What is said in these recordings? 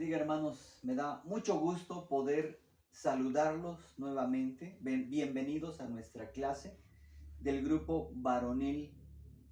bendiga, hermanos. Me da mucho gusto poder saludarlos nuevamente. Bienvenidos a nuestra clase del grupo varonil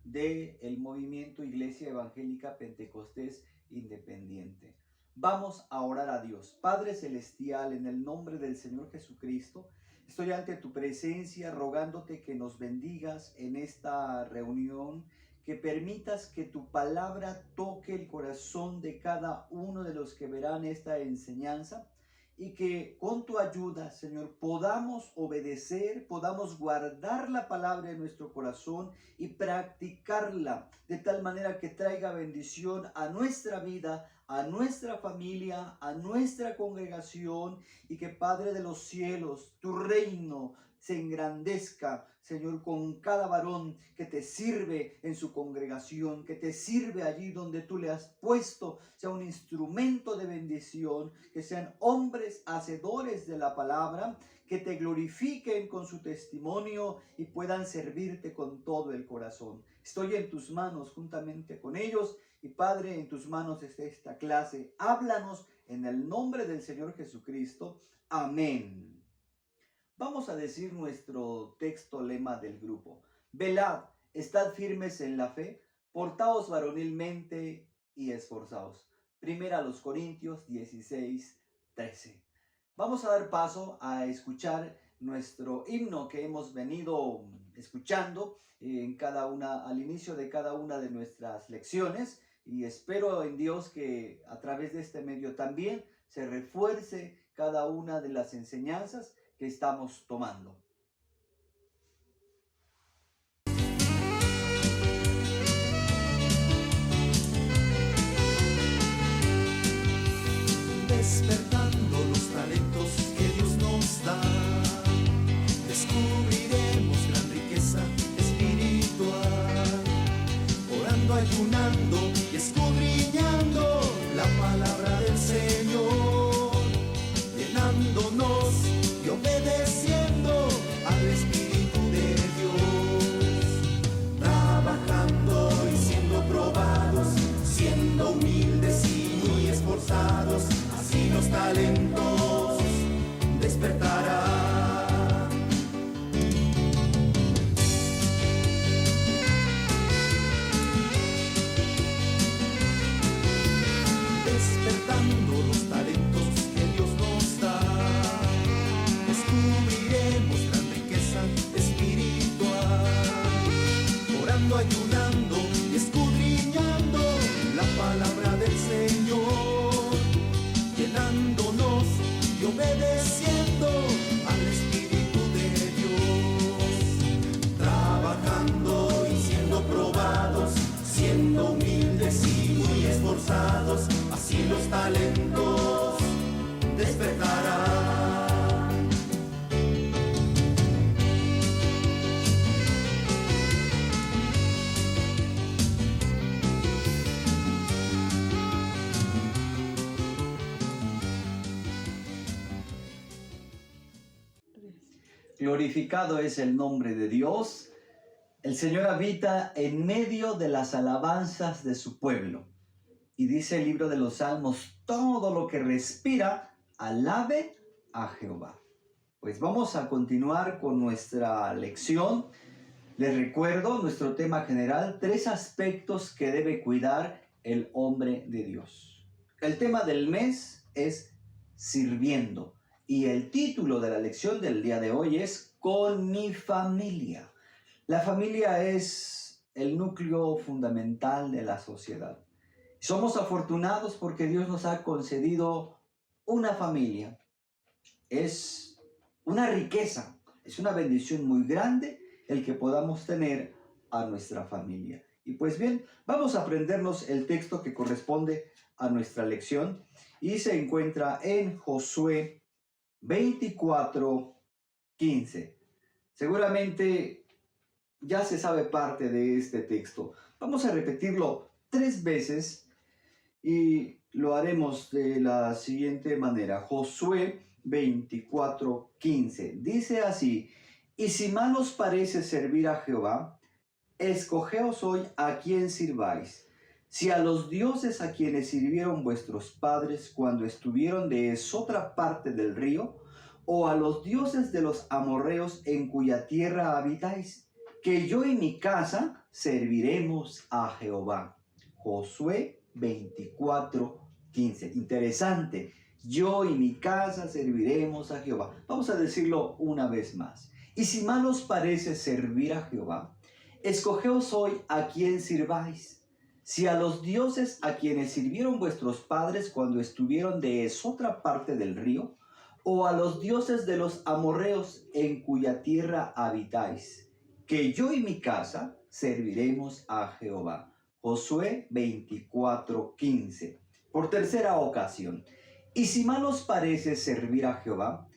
del Movimiento Iglesia Evangélica Pentecostés Independiente. Vamos a orar a Dios. Padre Celestial, en el nombre del Señor Jesucristo, estoy ante tu presencia rogándote que nos bendigas en esta reunión, que permitas que tu palabra toque el corazón de cada uno de los que verán esta enseñanza y que con tu ayuda, Señor, podamos obedecer, podamos guardar la palabra en nuestro corazón y practicarla de tal manera que traiga bendición a nuestra vida, a nuestra familia, a nuestra congregación, y que, Padre de los cielos, tu reino se engrandezca, Señor, con cada varón que te sirve en su congregación, que te sirve allí donde tú le has puesto, sea un instrumento de bendición, que sean hombres hacedores de la palabra, que te glorifiquen con su testimonio y puedan servirte con todo el corazón. Estoy en tus manos juntamente con ellos, y Padre, en tus manos está esta clase. Háblanos en el nombre del Señor Jesucristo. Amén. Vamos a decir nuestro texto lema del grupo. Velad, estad firmes en la fe, portaos varonilmente y esforzaos. Primera a los Corintios 16:13. Vamos a dar paso a escuchar nuestro himno que hemos venido escuchando al inicio de cada una de nuestras lecciones, y espero en Dios que a través de este medio también se refuerce cada una de las enseñanzas que estamos tomando. Despertando los talentos que Dios nos da, descubriremos gran riqueza espiritual, orando, ayunando y escudriñando la palabra del Señor, llenándonos y obedeciendo al Espíritu de Dios, trabajando y siendo probados, siendo humildes y muy esforzados, así los talentos despertarán. Despertando los talentos que Dios nos da, descubriremos gran riqueza espiritual, orando, ayunando y escudriñando la palabra del Señor, llenándonos y obedeciendo al Espíritu de Dios, trabajando y siendo probados, siendo humildes y muy esforzados, así los talentos despertarán. Glorificado es el nombre de Dios. El Señor habita en medio de las alabanzas de su pueblo. Y dice el libro de los Salmos: todo lo que respira, alabe a Jehová. Pues vamos a continuar con nuestra lección. Les recuerdo nuestro tema general: 3 aspectos que debe cuidar el hombre de Dios. El tema del mes es sirviendo. Y el título de la lección del día de hoy es Con mi familia. La familia es el núcleo fundamental de la sociedad. Somos afortunados porque Dios nos ha concedido una familia. Es una riqueza, es una bendición muy grande el que podamos tener a nuestra familia. Y pues bien, vamos a aprendernos el texto que corresponde a nuestra lección, y se encuentra en Josué 24:15. Seguramente ya se sabe parte de este texto. Vamos a repetirlo 3 veces y lo haremos de la siguiente manera. Josué 24:15. Dice así: y si mal os parece servir a Jehová, escogeos hoy a quién sirváis, Si a los dioses a quienes sirvieron vuestros padres cuando estuvieron de esotra parte del río, o a los dioses de los amorreos en cuya tierra habitáis, que yo y mi casa serviremos a Jehová. Josué 24:15. Interesante. Yo y mi casa serviremos a Jehová. Vamos a decirlo una vez más. Y si mal os parece servir a Jehová, escogeos hoy a quién sirváis. Si a los dioses a quienes sirvieron vuestros padres cuando estuvieron de esotra parte del río, o a los dioses de los amorreos en cuya tierra habitáis, que yo y mi casa serviremos a Jehová. Josué 24:15. Por tercera ocasión. Y si mal os parece servir a Jehová,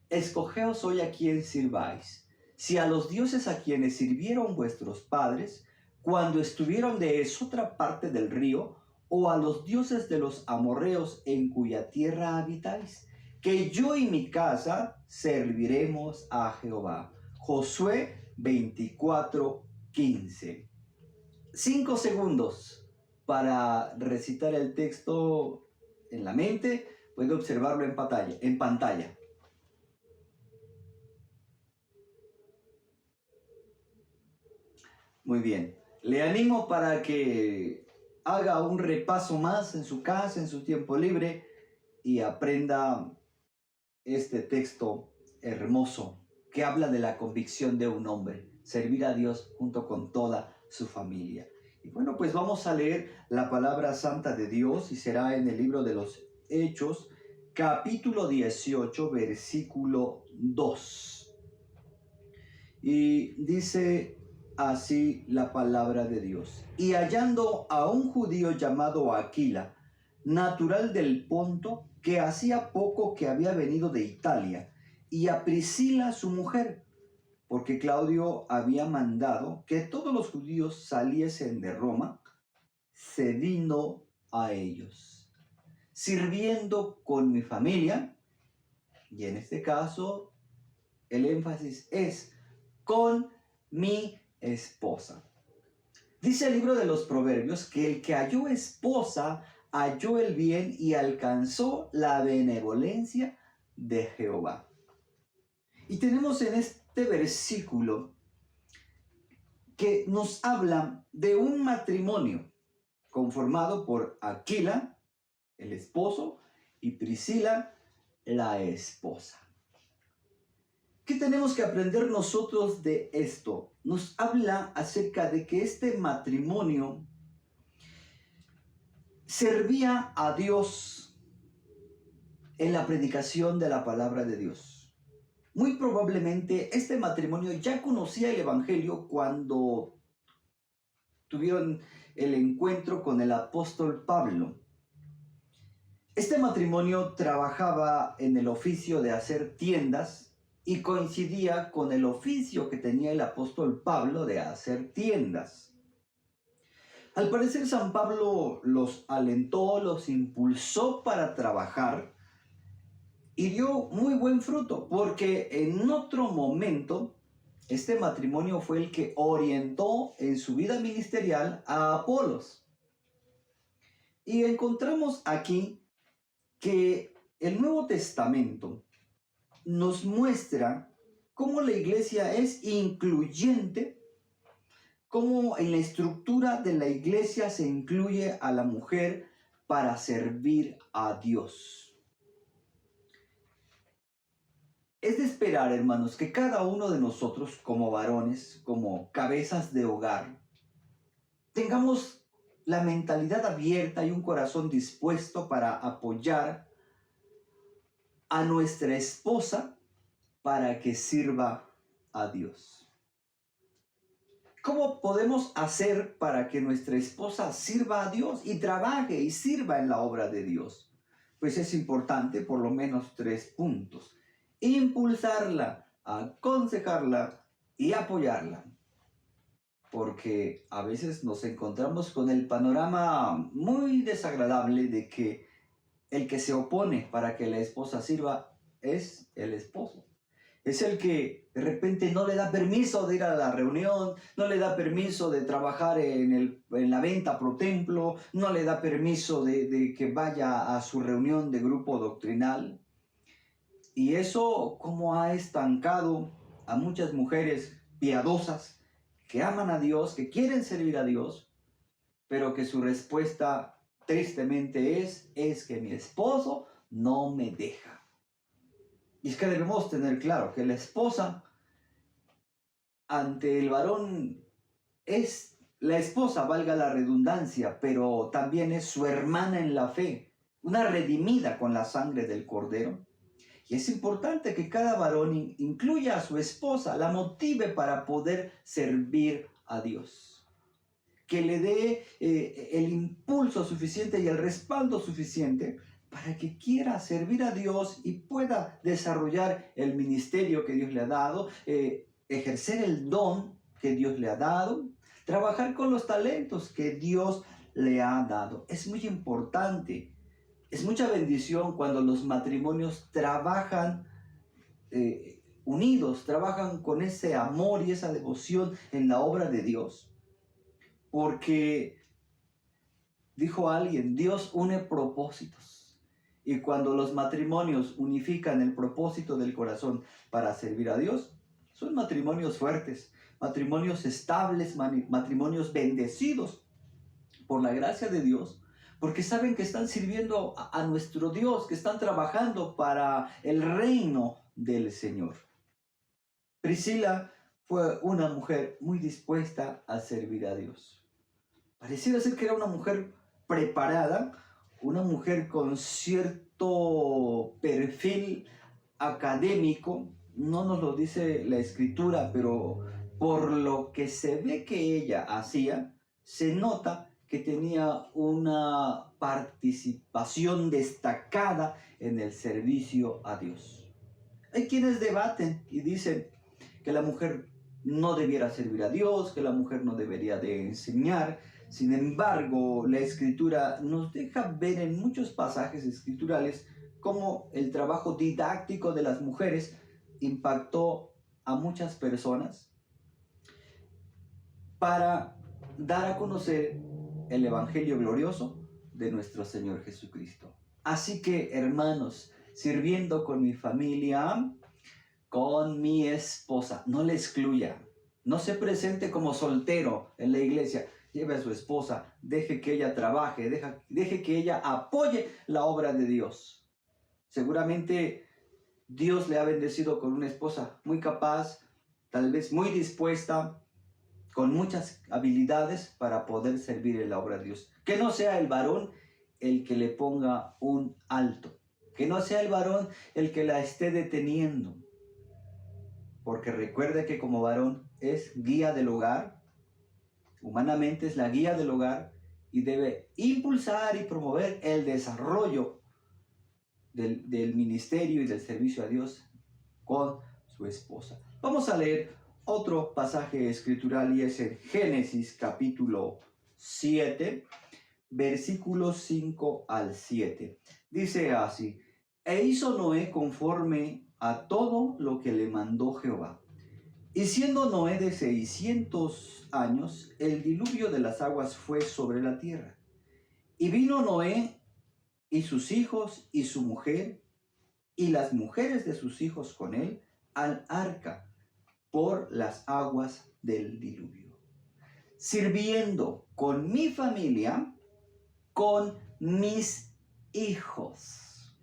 escogeos hoy a quién sirváis. Si a los dioses a quienes sirvieron vuestros padres cuando estuvieron de esotra parte del río, o a los dioses de los amorreos en cuya tierra habitáis, que yo y mi casa serviremos a Jehová. Josué 24:15. 5 segundos para recitar el texto en la mente. Puede observarlo en pantalla. Muy bien. Le animo para que haga un repaso más en su casa, en su tiempo libre, y aprenda este texto hermoso que habla de la convicción de un hombre, servir a Dios junto con toda su familia. Y bueno, pues vamos a leer la palabra santa de Dios y será en el libro de los Hechos, capítulo 18, versículo 2. Y dice así la palabra de Dios. Y hallando a un judío llamado Aquila, natural del Ponto, que hacía poco que había venido de Italia, y a Priscila su mujer, porque Claudio había mandado que todos los judíos saliesen de Roma, se vino a ellos, sirviendo con mi familia, y en este caso el énfasis es con mi esposa. Dice el libro de los Proverbios que el que halló esposa halló el bien y alcanzó la benevolencia de Jehová. Y tenemos en este versículo que nos habla de un matrimonio conformado por Aquila, el esposo, y Priscila, la esposa. ¿Qué tenemos que aprender nosotros de esto? Nos habla acerca de que este matrimonio servía a Dios en la predicación de la palabra de Dios. Muy probablemente este matrimonio ya conocía el Evangelio cuando tuvieron el encuentro con el apóstol Pablo. Este matrimonio trabajaba en el oficio de hacer tiendas y coincidía con el oficio que tenía el apóstol Pablo de hacer tiendas. Al parecer San Pablo los alentó, los impulsó para trabajar y dio muy buen fruto, porque en otro momento este matrimonio fue el que orientó en su vida ministerial a Apolos. Y encontramos aquí que el Nuevo Testamento nos muestra cómo la iglesia es incluyente, cómo en la estructura de la iglesia se incluye a la mujer para servir a Dios. Es de esperar, hermanos, que cada uno de nosotros como varones, como cabezas de hogar, tengamos la mentalidad abierta y un corazón dispuesto para apoyar a nuestra esposa para que sirva a Dios. ¿Cómo podemos hacer para que nuestra esposa sirva a Dios y trabaje y sirva en la obra de Dios? Pues es importante por lo menos 3 puntos. Impulsarla, aconsejarla y apoyarla. Porque a veces nos encontramos con el panorama muy desagradable de que el que se opone para que la esposa sirva es el esposo. Es el que de repente no le da permiso de ir a la reunión, no le da permiso de trabajar en la venta pro templo, no le da permiso de que vaya a su reunión de grupo doctrinal. Y eso como ha estancado a muchas mujeres piadosas que aman a Dios, que quieren servir a Dios, pero que su respuesta tristemente es que mi esposo no me deja. Y es que debemos tener claro que la esposa ante el varón es la esposa, valga la redundancia, pero también es su hermana en la fe, una redimida con la sangre del Cordero. Y es importante que cada varón incluya a su esposa, la motive para poder servir a Dios. Que le dé el impulso suficiente y el respaldo suficiente para que quiera servir a Dios y pueda desarrollar el ministerio que Dios le ha dado, ejercer el don que Dios le ha dado, trabajar con los talentos que Dios le ha dado. Es muy importante, es mucha bendición cuando los matrimonios trabajan unidos, trabajan con ese amor y esa devoción en la obra de Dios. Porque, dijo alguien, Dios une propósitos. Y cuando los matrimonios unifican el propósito del corazón para servir a Dios, son matrimonios fuertes, matrimonios estables, matrimonios bendecidos por la gracia de Dios, porque saben que están sirviendo a nuestro Dios, que están trabajando para el reino del Señor. Priscila fue una mujer muy dispuesta a servir a Dios. Pareciera ser que era una mujer preparada, una mujer con cierto perfil académico. No nos lo dice la Escritura, pero por lo que se ve que ella hacía, se nota que tenía una participación destacada en el servicio a Dios. Hay quienes debaten y dicen que la mujer no debiera servir a Dios, que la mujer no debería de enseñar. Sin embargo, la Escritura nos deja ver en muchos pasajes escriturales cómo el trabajo didáctico de las mujeres impactó a muchas personas para dar a conocer el Evangelio glorioso de nuestro Señor Jesucristo. Así que, hermanos, sirviendo con mi familia, con mi esposa, no le excluya, no se presente como soltero en la iglesia. Lleve a su esposa, deje que ella trabaje, deje que ella apoye la obra de Dios. Seguramente Dios le ha bendecido con una esposa muy capaz, tal vez muy dispuesta, con muchas habilidades para poder servir en la obra de Dios. Que no sea el varón el que le ponga un alto, que no sea el varón el que la esté deteniendo. Porque recuerde que como varón es guía del hogar, humanamente es la guía del hogar y debe impulsar y promover el desarrollo del ministerio y del servicio a Dios con su esposa. Vamos a leer otro pasaje escritural y es en Génesis capítulo 7, versículos 5 al 7. Dice así: E hizo Noé conforme a todo lo que le mandó Jehová. Y siendo Noé de 600 años, el diluvio de las aguas fue sobre la tierra. Y vino Noé y sus hijos y su mujer y las mujeres de sus hijos con él al arca por las aguas del diluvio, sirviendo con mi familia, con mis hijos.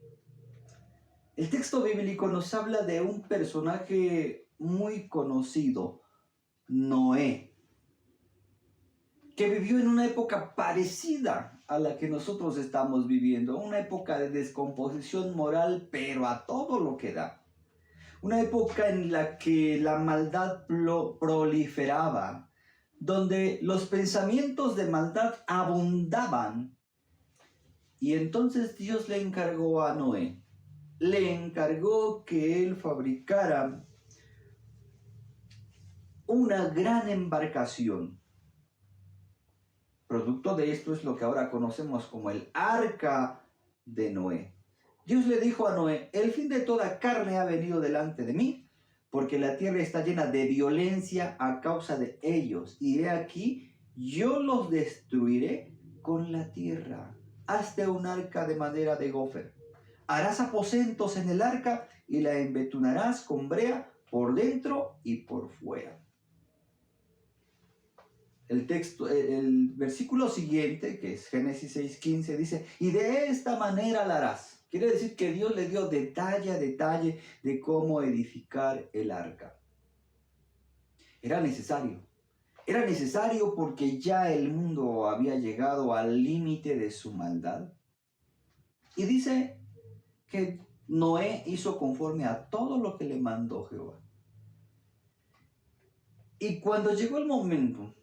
El texto bíblico nos habla de un personaje muy conocido, Noé, que vivió en una época parecida a la que nosotros estamos viviendo, una época de descomposición moral, pero a todo lo que da. Una época en la que la maldad proliferaba, donde los pensamientos de maldad abundaban. Y entonces Dios le encargó a Noé, le encargó que él fabricara una gran embarcación. Producto de esto es lo que ahora conocemos como el arca de Noé. Dios le dijo a Noé: el fin de toda carne ha venido delante de mí, porque la tierra está llena de violencia a causa de ellos. Y he aquí, yo los destruiré con la tierra. Hazte un arca de madera de gofer. Harás aposentos en el arca y la embetunarás con brea por dentro y por fuera. El versículo siguiente, que es Génesis 6:15, dice, y de esta manera la harás. Quiere decir que Dios le dio detalle a detalle de cómo edificar el arca. Era necesario. Era necesario porque ya el mundo había llegado al límite de su maldad. Y dice que Noé hizo conforme a todo lo que le mandó Jehová. Y cuando llegó el momento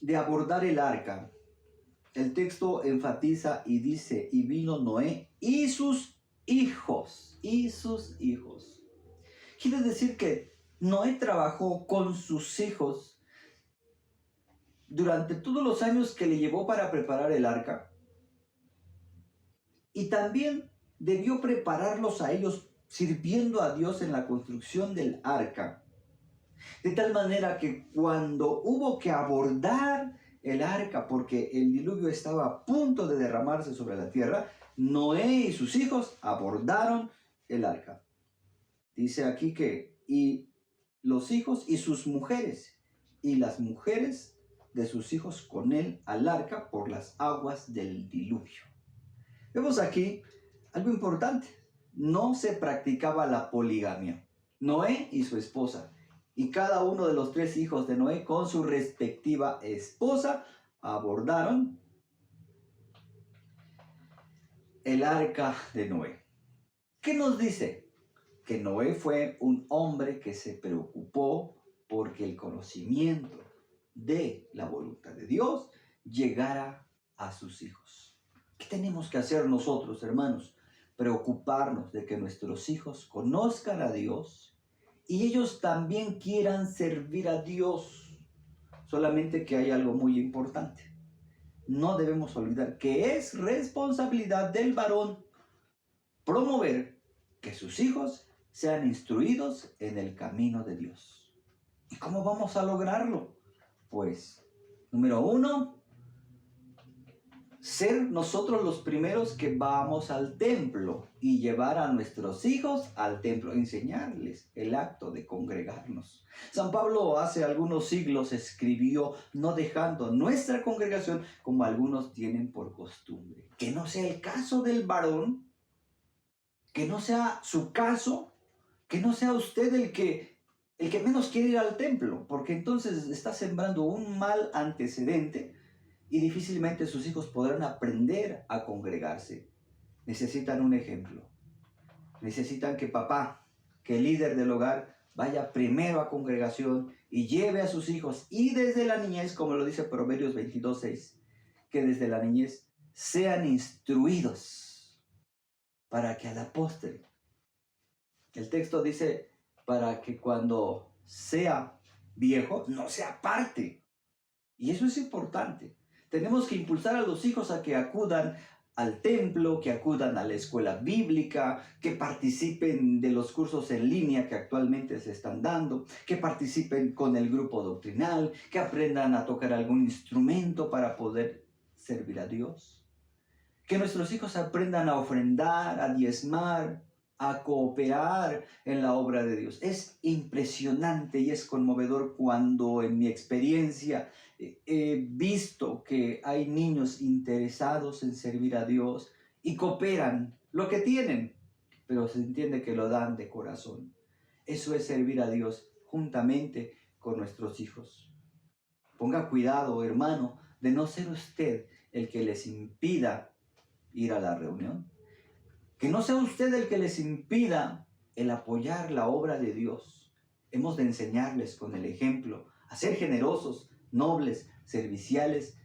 de abordar el arca, el texto enfatiza y dice, y vino Noé y sus hijos, Quiere decir que Noé trabajó con sus hijos durante todos los años que le llevó para preparar el arca. Y también debió prepararlos a ellos sirviendo a Dios en la construcción del arca. De tal manera que cuando hubo que abordar el arca, porque el diluvio estaba a punto de derramarse sobre la tierra, Noé y sus hijos abordaron el arca. Dice aquí que, y los hijos y sus mujeres, y las mujeres de sus hijos con él al arca por las aguas del diluvio. Vemos aquí algo importante. No se practicaba la poligamia. Noé y su esposa, y cada uno de los 3 hijos de Noé con su respectiva esposa, abordaron el arca de Noé. ¿Qué nos dice? Que Noé fue un hombre que se preocupó porque el conocimiento de la voluntad de Dios llegara a sus hijos. ¿Qué tenemos que hacer nosotros, hermanos? Preocuparnos de que nuestros hijos conozcan a Dios y ellos también quieran servir a Dios. Solamente que hay algo muy importante. No debemos olvidar que es responsabilidad del varón promover que sus hijos sean instruidos en el camino de Dios. ¿Y cómo vamos a lograrlo? Pues, número 1, ser nosotros los primeros que vamos al templo y llevar a nuestros hijos al templo, enseñarles el acto de congregarnos. San Pablo hace algunos siglos escribió, no dejando nuestra congregación como algunos tienen por costumbre. Que no sea el caso del varón, que no sea su caso, que no sea usted el que menos quiere ir al templo, porque entonces está sembrando un mal antecedente y difícilmente sus hijos podrán aprender a congregarse. Necesitan un ejemplo. Necesitan que papá, que el líder del hogar, vaya primero a congregación y lleve a sus hijos. Y desde la niñez, como lo dice Proverbios 22:6, que desde la niñez sean instruidos para que a la postre. El texto dice, para que cuando sea viejo no se aparte. Y eso es importante. Tenemos que impulsar a los hijos a que acudan al templo, que acudan a la escuela bíblica, que participen de los cursos en línea que actualmente se están dando, que participen con el grupo doctrinal, que aprendan a tocar algún instrumento para poder servir a Dios. Que nuestros hijos aprendan a ofrendar, a diezmar, a cooperar en la obra de Dios. Es impresionante y es conmovedor cuando en mi experiencia he visto que hay niños interesados en servir a Dios y cooperan lo que tienen, pero se entiende que lo dan de corazón. Eso es servir a Dios juntamente con nuestros hijos. Ponga cuidado, hermano, de no ser usted el que les impida ir a la reunión. Que no sea usted el que les impida el apoyar la obra de Dios. Hemos de enseñarles con el ejemplo a ser generosos, nobles, serviciales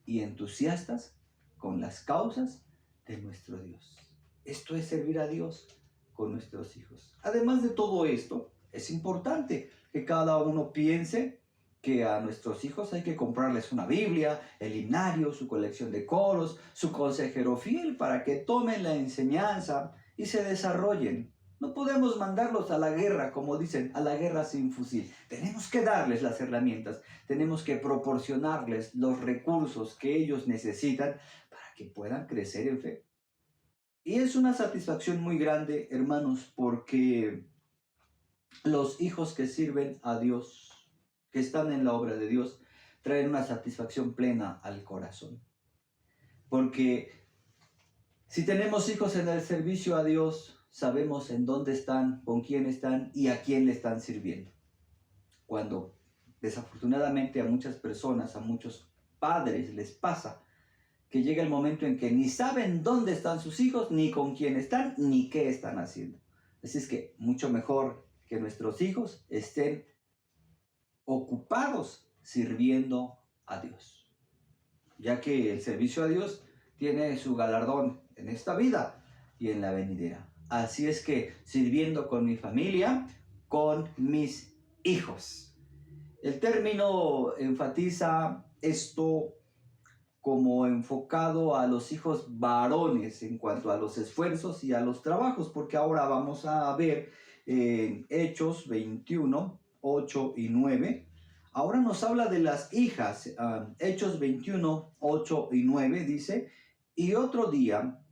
y entusiastas con las causas de nuestro Dios. Esto es servir a Dios con nuestros hijos. Además de todo esto, es importante que cada uno piense que a nuestros hijos hay que comprarles una Biblia, el himnario, su colección de coros, su consejero fiel para que tomen la enseñanza y se desarrollen. No podemos mandarlos a la guerra, como dicen, a la guerra sin fusil. Tenemos que darles las herramientas, tenemos que proporcionarles los recursos que ellos necesitan para que puedan crecer en fe. Y es una satisfacción muy grande, hermanos, porque los hijos que sirven a Dios, que están en la obra de Dios, traen una satisfacción plena al corazón. Porque si tenemos hijos en el servicio a Dios, sabemos en dónde están, con quién están y a quién le están sirviendo. Cuando desafortunadamente a muchas personas, a muchos padres les pasa que llega el momento en que ni saben dónde están sus hijos, ni con quién están, ni qué están haciendo. Así es que mucho mejor que nuestros hijos estén ocupados sirviendo a Dios, ya que el servicio a Dios tiene su galardón en esta vida y en la venidera. Así es que sirviendo con mi familia, con mis hijos. El término enfatiza esto como enfocado a los hijos varones en cuanto a los esfuerzos y a los trabajos, porque ahora vamos a ver en Hechos 21, 8 y 9. Ahora nos habla de las hijas. Hechos 21, 8 y 9 dice: y otro día,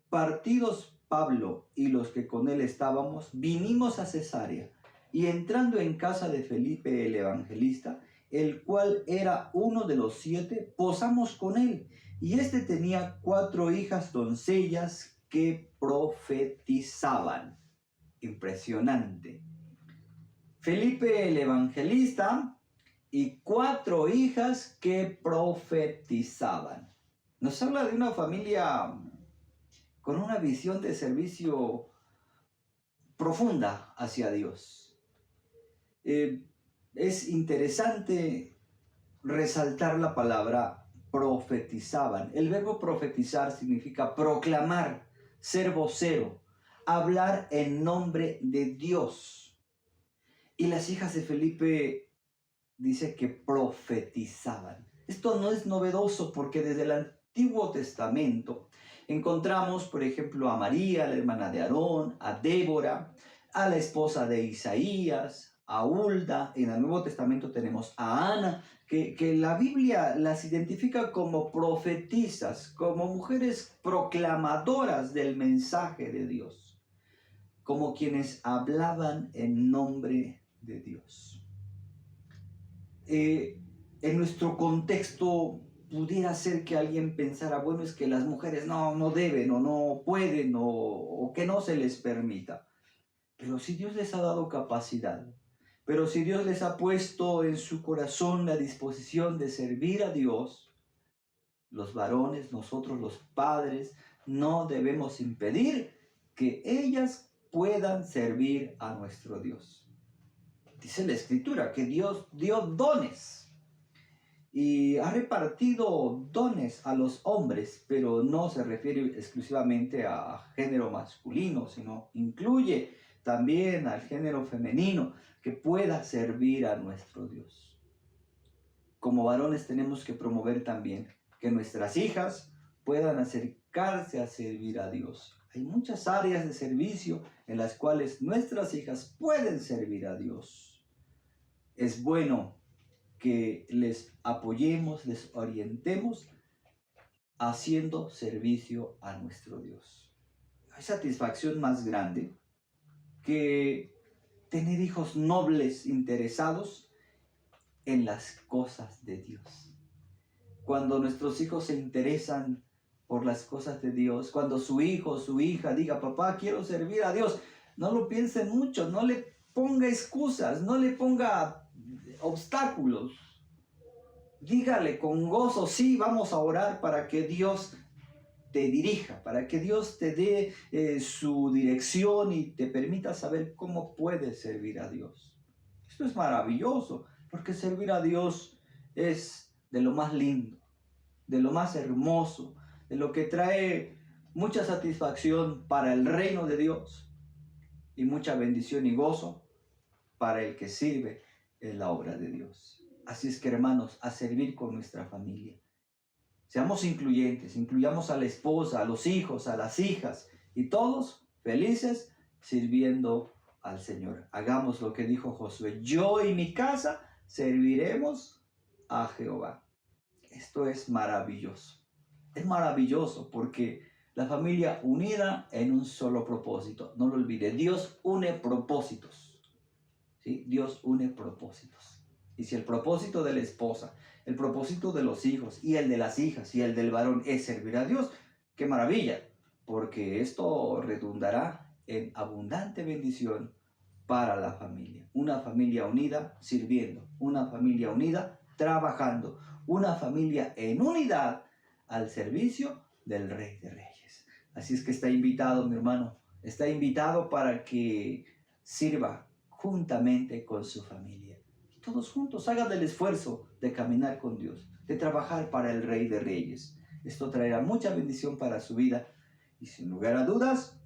partidos Pablo y los que con él estábamos, vinimos a Cesarea, y entrando en casa de Felipe el evangelista, el cual era uno de los 7, posamos con él. Y éste tenía 4 hijas doncellas que profetizaban. Impresionante. Felipe el evangelista y 4 hijas que profetizaban. Nos habla de una familia con una visión de servicio profunda hacia Dios. Es interesante resaltar la palabra profetizaban. El verbo profetizar significa proclamar, ser vocero, hablar en nombre de Dios. Y las hijas de Felipe dice que profetizaban. Esto no es novedoso porque desde el Antiguo Testamento encontramos, por ejemplo, a María, la hermana de Aarón, a Débora, a la esposa de Isaías, a Hulda. En el Nuevo Testamento tenemos a Ana, que la Biblia las identifica como profetisas, como mujeres proclamadoras del mensaje de Dios, como quienes hablaban en nombre de Dios. En nuestro contexto pudiera ser que alguien pensara, bueno, es que las mujeres no deben o no pueden o que no se les permita. Pero si Dios les ha dado capacidad, pero si Dios les ha puesto en su corazón la disposición de servir a Dios, los varones, nosotros los padres, no debemos impedir que ellas puedan servir a nuestro Dios. Dice la Escritura que Dios dio dones y ha repartido dones a los hombres, pero no se refiere exclusivamente a género masculino, sino incluye también al género femenino que pueda servir a nuestro Dios. Como varones tenemos que promover también que nuestras hijas puedan acercarse a servir a Dios. Hay muchas áreas de servicio en las cuales nuestras hijas pueden servir a Dios. Es bueno que les apoyemos, les orientemos haciendo servicio a nuestro Dios. No hay satisfacción más grande que tener hijos nobles, interesados en las cosas de Dios. Cuando nuestros hijos se interesan por las cosas de Dios, cuando su hijo o su hija diga, papá, quiero servir a Dios, no lo piensen mucho, no le ponga excusas, no le ponga obstáculos. Dígale con gozo, sí, vamos a orar para que Dios te dirija, para que Dios te dé su dirección y te permita saber cómo puedes servir a Dios. Esto es maravilloso, porque servir a Dios es de lo más lindo, de lo más hermoso, de lo que trae mucha satisfacción para el reino de Dios y mucha bendición y gozo para el que sirve en la obra de Dios. Así es que, hermanos, a servir con nuestra familia. Seamos incluyentes, incluyamos a la esposa, a los hijos, a las hijas y todos felices sirviendo al Señor. Hagamos lo que dijo Josué: yo y mi casa serviremos a Jehová. Esto es maravilloso. Es maravilloso porque la familia unida en un solo propósito. No lo olvide, Dios une propósitos. ¿Sí? Dios une propósitos. Y si el propósito de la esposa, el propósito de los hijos y el de las hijas y el del varón es servir a Dios, ¡qué maravilla! Porque esto redundará en abundante bendición para la familia. Una familia unida sirviendo, una familia unida trabajando, una familia en unidad al servicio del Rey de Reyes. Así es que está invitado, mi hermano, está invitado para que sirva juntamente con su familia. Todos juntos hagan el esfuerzo de caminar con Dios, de trabajar para el Rey de Reyes. Esto traerá mucha bendición para su vida y sin lugar a dudas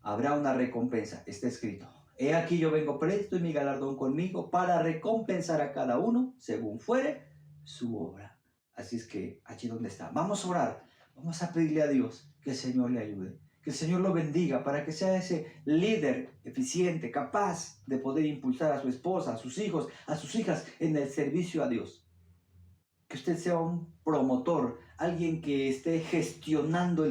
habrá una recompensa. Está escrito: he aquí yo vengo presto y mi galardón conmigo para recompensar a cada uno según fuere su obra. Así es que allí donde está, vamos a orar, vamos a pedirle a Dios que el Señor le ayude, que el Señor lo bendiga para que sea ese líder eficiente, capaz de poder impulsar a su esposa, a sus hijos, a sus hijas en el servicio a Dios. Que usted sea un promotor, alguien que esté gestionando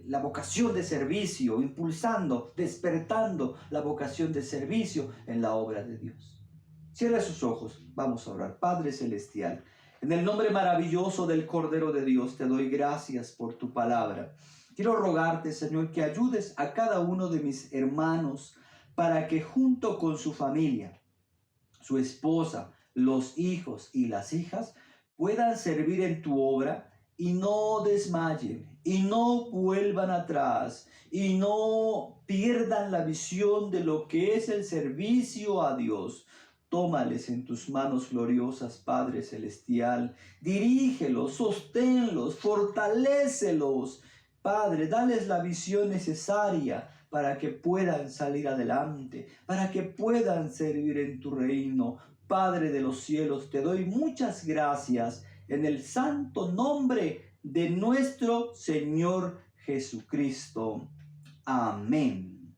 la vocación de servicio, impulsando, despertando la vocación de servicio en la obra de Dios. Cierre sus ojos, vamos a orar. Padre Celestial, en el nombre maravilloso del Cordero de Dios, te doy gracias por tu palabra. Quiero rogarte, Señor, que ayudes a cada uno de mis hermanos para que junto con su familia, su esposa, los hijos y las hijas, puedan servir en tu obra y no desmayen, y no vuelvan atrás, y no pierdan la visión de lo que es el servicio a Dios. Tómales en tus manos gloriosas, Padre Celestial. Dirígelos, sosténlos, fortalécelos. Padre, dales la visión necesaria para que puedan salir adelante, para que puedan servir en tu reino. Padre de los cielos, te doy muchas gracias en el santo nombre de nuestro Señor Jesucristo. Amén.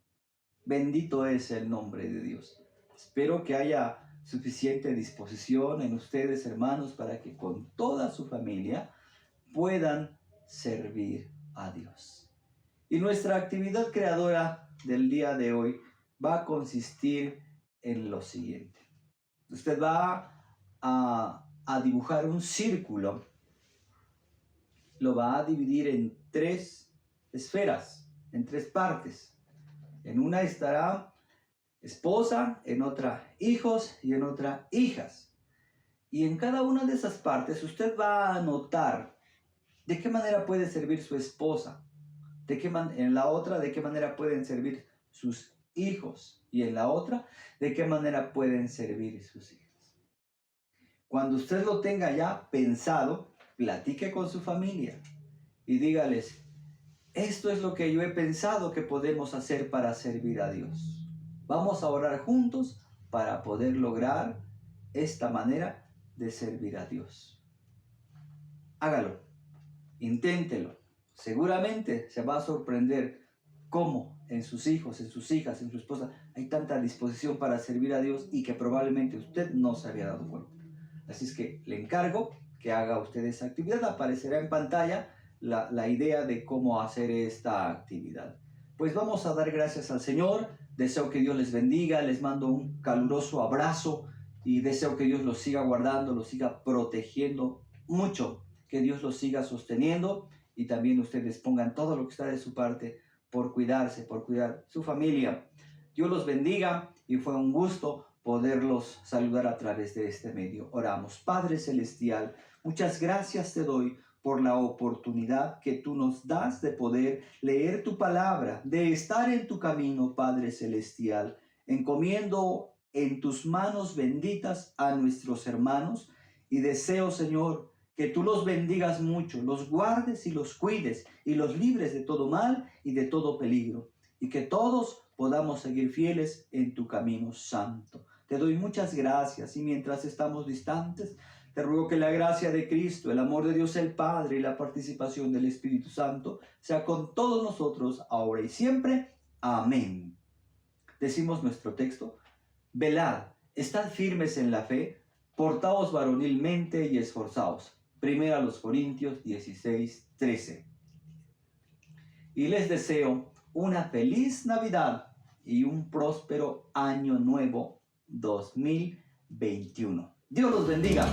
Bendito es el nombre de Dios. Espero que haya suficiente disposición en ustedes, hermanos, para que con toda su familia puedan servir a Dios. Y nuestra actividad creadora del día de hoy va a consistir en lo siguiente. Usted va a dibujar un círculo, lo va a dividir en 3 esferas, en 3 partes. En una estará esposa, en otra hijos y en otra hijas. Y en cada una de esas partes usted va a anotar de qué manera puede servir su esposa, en la otra de qué manera pueden servir sus hijos y en la otra de qué manera pueden servir sus hijas. Cuando usted lo tenga ya pensado, platique con su familia y dígales: esto es lo que yo he pensado que podemos hacer para servir a Dios. Vamos a orar juntos para poder lograr esta manera de servir a Dios. Hágalo, inténtelo. Seguramente se va a sorprender cómo en sus hijos, en sus hijas, en su esposa hay tanta disposición para servir a Dios y que probablemente usted no se había dado cuenta. Así es que le encargo que haga usted esa actividad. Aparecerá en pantalla la idea de cómo hacer esta actividad. Pues vamos a dar gracias al Señor. Deseo que Dios les bendiga. Les mando un caluroso abrazo y deseo que Dios los siga guardando, los siga protegiendo mucho. Que Dios los siga sosteniendo y también ustedes pongan todo lo que está de su parte por cuidarse, por cuidar su familia. Dios los bendiga y fue un gusto poderlos saludar a través de este medio. Oramos. Padre Celestial, muchas gracias te doy por la oportunidad que tú nos das de poder leer tu palabra, de estar en tu camino, Padre Celestial. Encomiendo en tus manos benditas a nuestros hermanos y deseo, Señor, que tú los bendigas mucho, los guardes y los cuides y los libres de todo mal y de todo peligro. Y que todos podamos seguir fieles en tu camino santo. Te doy muchas gracias y mientras estamos distantes, te ruego que la gracia de Cristo, el amor de Dios el Padre y la participación del Espíritu Santo sea con todos nosotros ahora y siempre. Amén. decimos nuestro texto, velad, estad firmes en la fe, portaos varonilmente y esforzaos. 1 Corintios 16:13. Y les deseo una feliz Navidad y un próspero año nuevo 2021. Dios los bendiga.